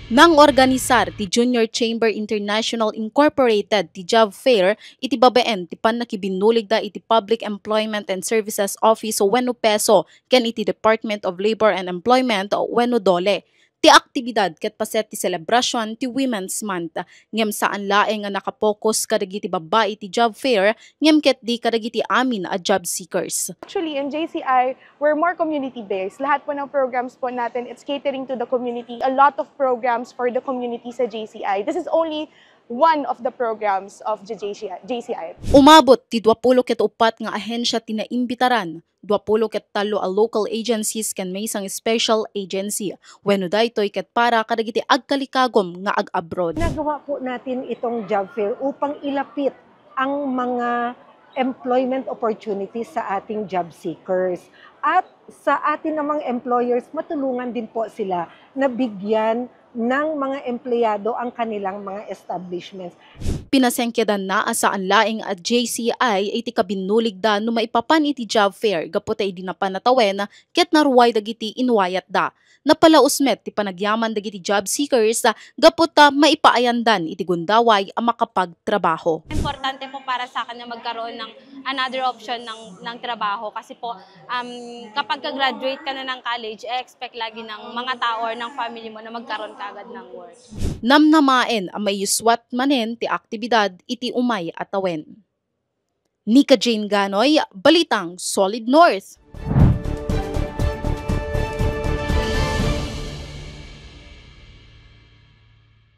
Nang organisar ti Junior Chamber International Incorporated ti Job Fair, iti babaen ti pan nakibinulig da iti Public Employment and Services Office o wenno peso ken iti Department of Labor and Employment o wenno dole. Ti aktibidad ket paset ti selebrasyon ti Women's Month. Ngem saan laeng nga nakapokus kadagiti babae ti job fair, ngem ket di kadagiti amin a job seekers. Actually, in JCI, we're more community-based. Lahat po ng programs po natin, it's catering to the community. A lot of programs for the community sa JCI. This is only one of the programs of the JCI. Umabot ti 24 nga ahensya tinaimbitaran, 23 a local agencies ken may isang special agency. Wenno daytoy ket para kadagiti agkalikagom nga ag-abroad. Nagawa po natin itong job fair upang ilapit ang mga employment opportunities sa ating job seekers. At sa atin namang employers, matulungan din po sila na bigyan ng mga empleyado ang kanilang mga establishments. Pinasengkedan na asaan laing at JCI iti kabinulig da no maipapan iti job fair gaputa idi napanatawen ket naruway dagiti inwayat da. Napalausmet ti panagyaman dagiti job seekers gaputa maipaayandan iti gundaway a makapagtrabaho. Importante po para sa akin na magkaroon ng another option ng trabaho kasi po kapag graduate ka na ng college, expect lagi ng mga tao or ng family mo na magkaroon ka agad ng work. Namnamaen ang may yuswat manen ti aktibidad iti umay atawen. Nika Jane Ganoy, Balitang Solid North.